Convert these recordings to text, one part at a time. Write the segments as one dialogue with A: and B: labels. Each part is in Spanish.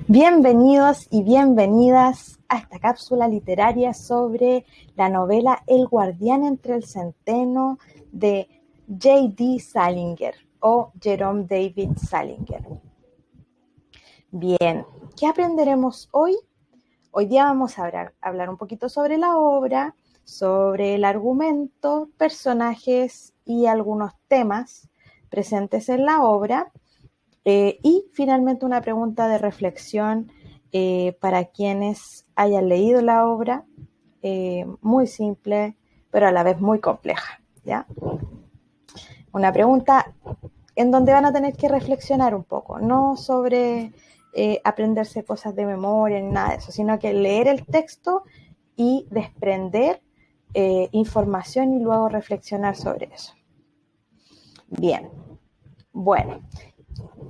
A: Bienvenidos y bienvenidas a esta cápsula literaria sobre la novela El guardián entre el centeno de J.D. Salinger o Jerome David Salinger. Bien, ¿qué aprenderemos hoy? Hoy día vamos a hablar un poquito sobre la obra, sobre el argumento, personajes y algunos temas presentes en la obra. Y finalmente una pregunta de reflexión para quienes hayan leído la obra, muy simple, pero a la vez muy compleja, ¿ya? Una pregunta en donde van a tener que reflexionar un poco, no sobre aprenderse cosas de memoria ni nada de eso, sino que leer el texto y desprender información y luego reflexionar sobre eso. Bien, bueno.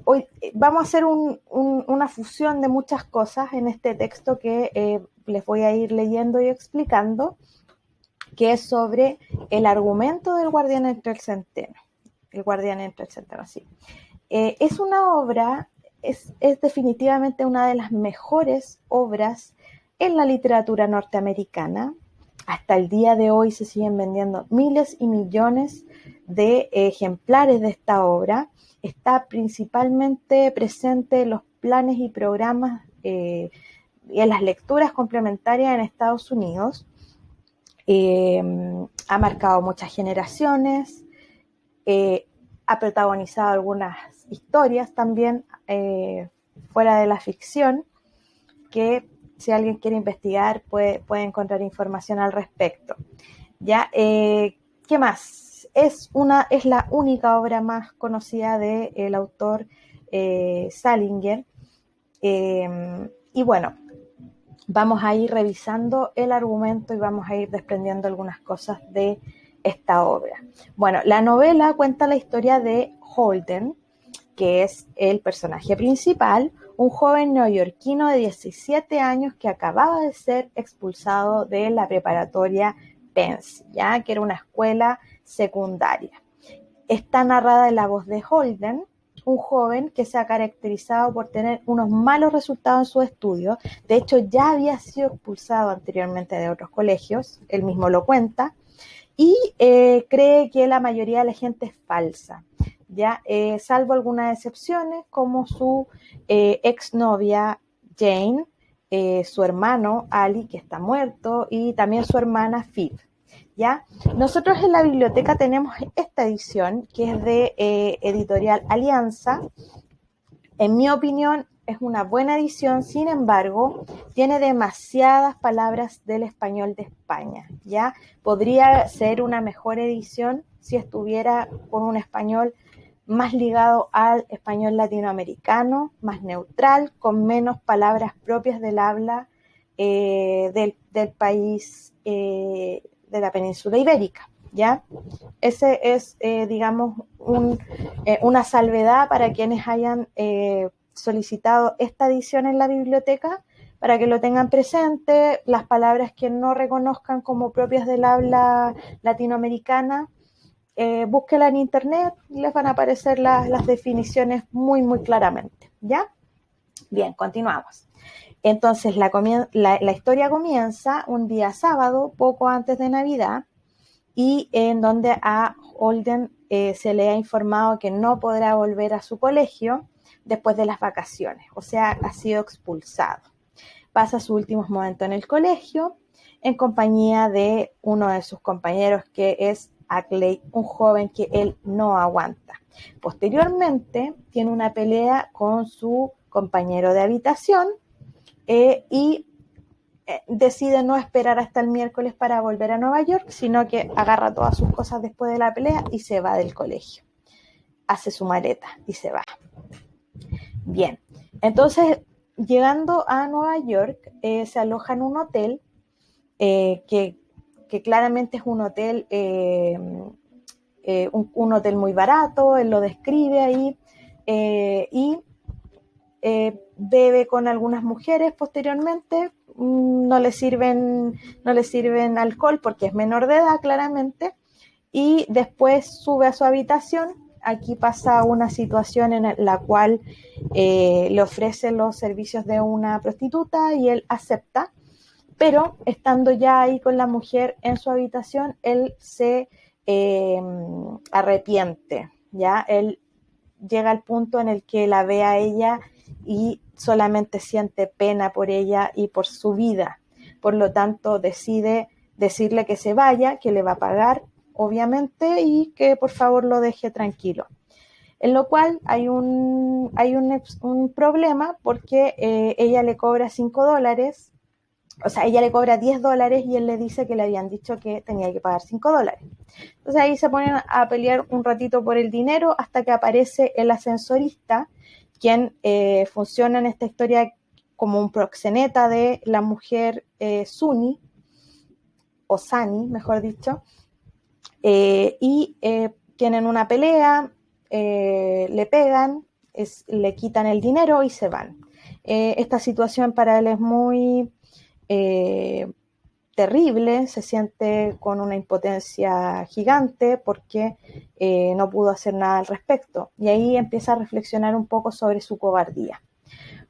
A: Hoy vamos a hacer una fusión de muchas cosas en este texto que les voy a ir leyendo y explicando, que es sobre el argumento del guardián entre el centeno. El guardián entre el centeno, sí. Es una obra, es definitivamente una de las mejores obras en la literatura norteamericana. Hasta el día de hoy se siguen vendiendo miles y millones de ejemplares de esta obra. Está principalmente presente en los planes y programas y en las lecturas complementarias en Estados Unidos. Ha marcado muchas generaciones, ha protagonizado algunas historias también fuera de la ficción, que si alguien quiere investigar puede encontrar información al respecto. ¿Ya? ¿Qué más? Es la única obra más conocida del autor Salinger. Y bueno, vamos a ir revisando el argumento y vamos a ir desprendiendo algunas cosas de esta obra. Bueno, la novela cuenta la historia de Holden, que es el personaje principal, un joven neoyorquino de 17 años que acababa de ser expulsado de la preparatoria Penn, ¿ya? Que era una escuela secundaria. Está narrada en la voz de Holden, un joven que se ha caracterizado por tener unos malos resultados en sus estudios. De hecho, ya había sido expulsado anteriormente de otros colegios, él mismo lo cuenta, y cree que la mayoría de la gente es falsa, ¿ya? Salvo algunas excepciones, como su exnovia Jane, su hermano Ali, que está muerto, y también su hermana Phoebe, ¿ya? Nosotros en la biblioteca tenemos esta edición, que es de Editorial Alianza. En mi opinión, es una buena edición, sin embargo, tiene demasiadas palabras del español de España, ¿ya? Podría ser una mejor edición si estuviera con un español más ligado al español latinoamericano, más neutral, con menos palabras propias del habla del país de la península ibérica, ¿ya? Ese es, digamos, una salvedad para quienes hayan solicitado esta edición en la biblioteca, para que lo tengan presente. Las palabras que no reconozcan como propias del habla latinoamericana, búsquela en internet y les van a aparecer las definiciones muy, muy claramente, ¿ya? Bien, continuamos. Entonces, la historia comienza un día sábado, poco antes de Navidad, y en donde a Holden se le ha informado que no podrá volver a su colegio después de las vacaciones, o sea, ha sido expulsado. Pasa sus últimos momentos en el colegio en compañía de uno de sus compañeros, que es Ackley, un joven que él no aguanta. Posteriormente tiene una pelea con su compañero de habitación y decide no esperar hasta el miércoles para volver a Nueva York, sino que agarra todas sus cosas después de la pelea y se va del colegio. Hace su maleta y se va. Bien, entonces llegando a Nueva York, se aloja en un hotel que claramente es un hotel, un hotel muy barato, él lo describe ahí, y bebe con algunas mujeres posteriormente. No le sirven alcohol porque es menor de edad, claramente, y después sube a su habitación aquí pasa una situación en la cual le ofrece los servicios de una prostituta y él acepta, pero estando ya ahí con la mujer en su habitación, él se arrepiente, ¿ya? Él llega al punto en el que la ve a ella y solamente siente pena por ella y por su vida. Por lo tanto, decide decirle que se vaya, que le va a pagar, obviamente, y que por favor lo deje tranquilo. En lo cual hay un problema porque ella le cobra $5, o sea, ella le cobra $10 y él le dice que le habían dicho que tenía que pagar $5. Entonces ahí se ponen a pelear un ratito por el dinero hasta que aparece el ascensorista, quien funciona en esta historia como un proxeneta de la mujer Suni, o Sani, mejor dicho, y tienen una pelea, le pegan, le quitan el dinero y se van. Esta situación para él es muy terrible, se siente con una impotencia gigante porque no pudo hacer nada al respecto. Y ahí empieza a reflexionar un poco sobre su cobardía.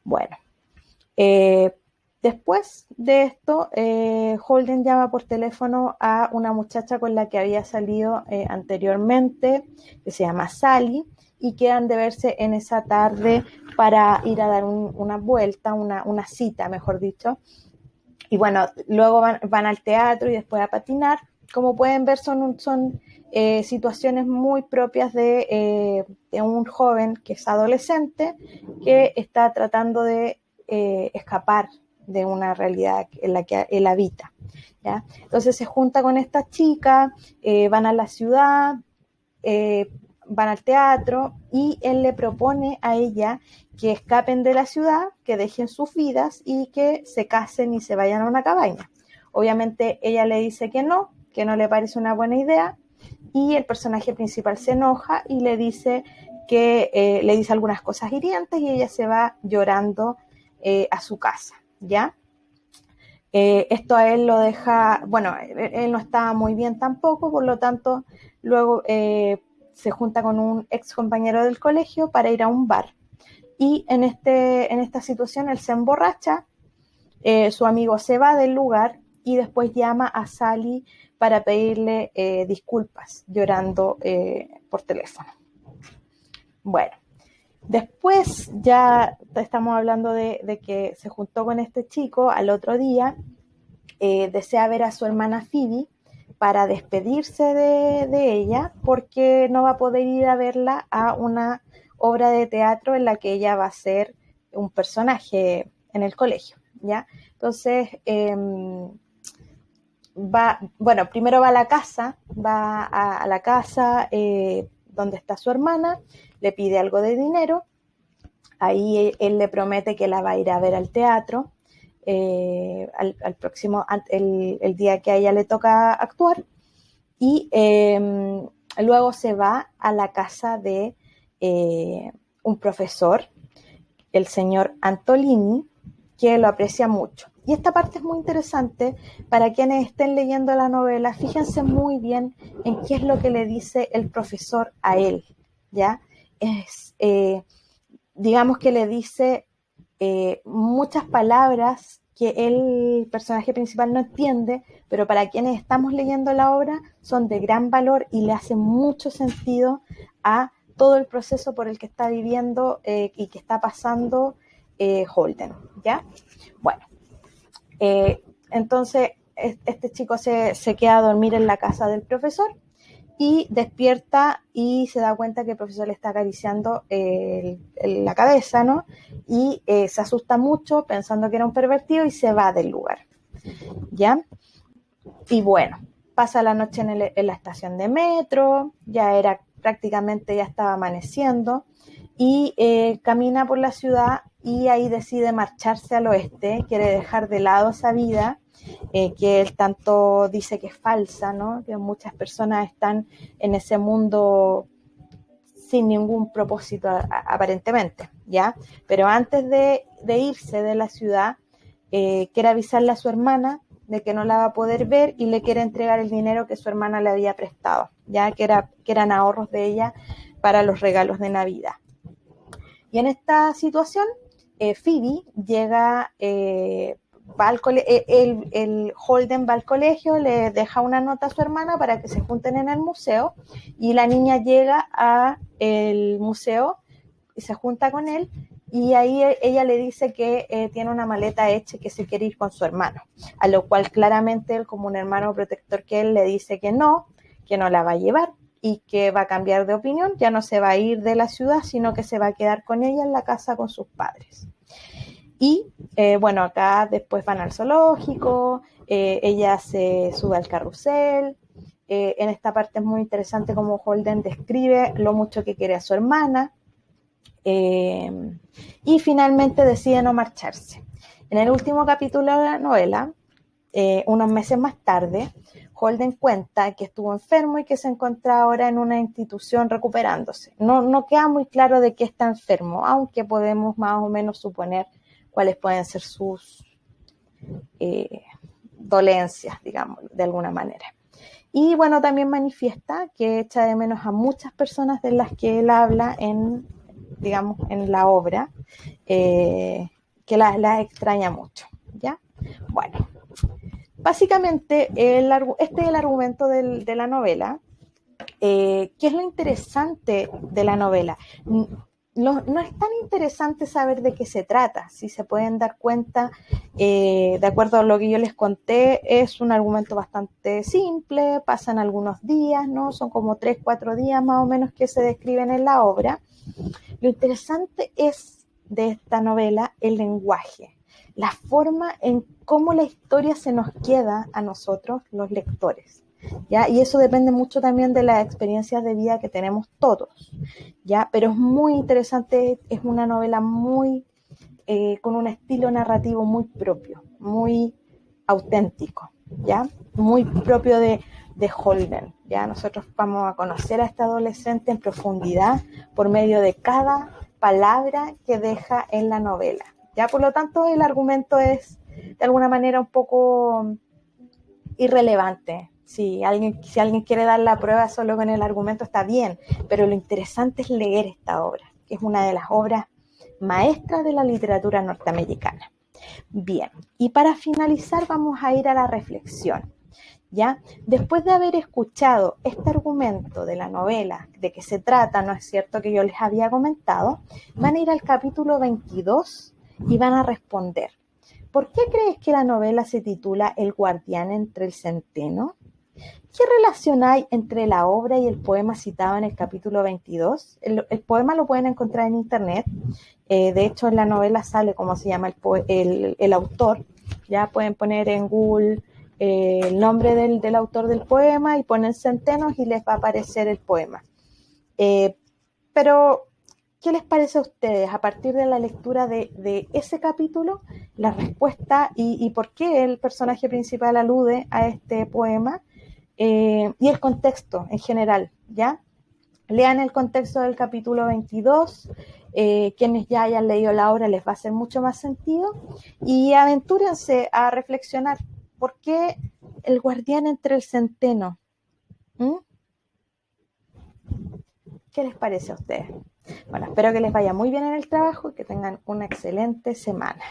A: Bueno, después de esto, Holden llama por teléfono a una muchacha con la que había salido anteriormente, que se llama Sally, y quedan de verse en esa tarde para ir a dar una vuelta, una cita, mejor dicho. Y bueno, luego van al teatro y después a patinar. Como pueden ver, son situaciones muy propias de un joven que es adolescente, que está tratando de escapar de una realidad en la que él habita, ¿ya? Entonces se junta con esta chica, van a la ciudad, van al teatro y él le propone a ella que escapen de la ciudad, que dejen sus vidas y que se casen y se vayan a una cabaña. Obviamente ella le dice que no le parece una buena idea, y el personaje principal se enoja y le dice le dice algunas cosas hirientes y ella se va llorando a su casa, ¿ya? Esto a él lo deja, bueno, él no estaba muy bien tampoco, por lo tanto, luego se junta con un ex compañero del colegio para ir a un bar. Y en esta situación él se emborracha, su amigo se va del lugar y después llama a Sally para pedirle disculpas, llorando por teléfono. Bueno, después ya estamos hablando de que se juntó con este chico al otro día, desea ver a su hermana Phoebe para despedirse de ella porque no va a poder ir a verla a una obra de teatro en la que ella va a ser un personaje en el colegio, ¿ya? Entonces, primero va a la casa, a la casa donde está su hermana, le pide algo de dinero, ahí él le promete que la va a ir a ver al teatro, al próximo, el día que a ella le toca actuar, y luego se va a la casa de un profesor, el señor Antolini, que lo aprecia mucho. Y esta parte es muy interesante para quienes estén leyendo la novela. Fíjense muy bien en qué es lo que le dice el profesor a él, ¿ya? Digamos que le dice muchas palabras que el personaje principal no entiende, pero para quienes estamos leyendo la obra son de gran valor y le hacen mucho sentido a todo el proceso por el que está viviendo y que está pasando Holden, ¿ya? Bueno, entonces este chico se queda a dormir en la casa del profesor y despierta y se da cuenta que el profesor le está acariciando la cabeza, ¿no? Y se asusta mucho pensando que era un pervertido y se va del lugar, ¿ya? Y bueno, pasa la noche en la estación de metro, prácticamente ya estaba amaneciendo, y camina por la ciudad y ahí decide marcharse al oeste, quiere dejar de lado esa vida que él tanto dice que es falsa, ¿no? Que muchas personas están en ese mundo sin ningún propósito aparentemente, ¿ya? Pero antes de irse de la ciudad, quiere avisarle a su hermana de que no la va a poder ver y le quiere entregar el dinero que su hermana le había prestado, ya que eran ahorros de ella para los regalos de Navidad. Y en esta situación, Phoebe llega, va al el Holden va al colegio, le deja una nota a su hermana para que se junten en el museo, y la niña llega al museo y se junta con él, y ahí ella le dice que tiene una maleta hecha y que se quiere ir con su hermano, a lo cual claramente él, como un hermano protector que él, le dice que no la va a llevar y que va a cambiar de opinión, ya no se va a ir de la ciudad, sino que se va a quedar con ella en la casa con sus padres. Y bueno, acá después van al zoológico, ella se sube al carrusel. En esta parte es muy interesante cómo Holden describe lo mucho que quiere a su hermana, y finalmente decide no marcharse. En el último capítulo de la novela, unos meses más tarde, Holden cuenta que estuvo enfermo y que se encuentra ahora en una institución recuperándose. No queda muy claro de qué está enfermo, aunque podemos más o menos suponer cuáles pueden ser sus dolencias, digamos, de alguna manera. Y bueno, también manifiesta que echa de menos a muchas personas de las que él habla en, digamos, en la obra, que las extraña mucho, ¿ya? Bueno, básicamente este es el argumento de la novela. ¿Qué es lo interesante de la novela? No es tan interesante saber de qué se trata. Si se pueden dar cuenta, de acuerdo a lo que yo les conté, es un argumento bastante simple, pasan algunos días, ¿no? Son como 3, 4 días más o menos que se describen en la obra. Lo interesante es de esta novela el lenguaje, la forma en cómo la historia se nos queda a nosotros, los lectores, ¿ya? Y eso depende mucho también de las experiencias de vida que tenemos todos, ¿ya? Pero es muy interesante, es una novela muy, con un estilo narrativo muy propio, muy auténtico, ¿ya? Muy propio de Holden, ¿ya? Nosotros vamos a conocer a esta adolescente en profundidad por medio de cada palabra que deja en la novela, ¿ya? Por lo tanto, el argumento es de alguna manera un poco irrelevante. Si alguien quiere dar la prueba solo con el argumento, está bien, pero lo interesante es leer esta obra, que es una de las obras maestras de la literatura norteamericana. Bien, y para finalizar vamos a ir a la reflexión, ¿ya? Después de haber escuchado este argumento de la novela, de qué se trata, ¿no es cierto?, que yo les había comentado, van a ir al capítulo 22 y van a responder: ¿por qué crees que la novela se titula El guardián entre el centeno? ¿Qué relación hay entre la obra y el poema citado en el capítulo 22? El poema lo pueden encontrar en internet. De hecho, en la novela sale cómo se llama el autor. Ya pueden poner en Google el nombre del autor del poema y ponen centenos y les va a aparecer el poema. Pero, ¿qué les parece a ustedes a partir de la lectura de ese capítulo, la respuesta y por qué el personaje principal alude a este poema, y el contexto en general, ¿ya? Lean el contexto del capítulo 22, quienes ya hayan leído la obra les va a hacer mucho más sentido, y aventúrense a reflexionar: ¿por qué el guardián entre el centeno? ¿Mm? ¿Qué les parece a ustedes? Bueno, espero que les vaya muy bien en el trabajo y que tengan una excelente semana.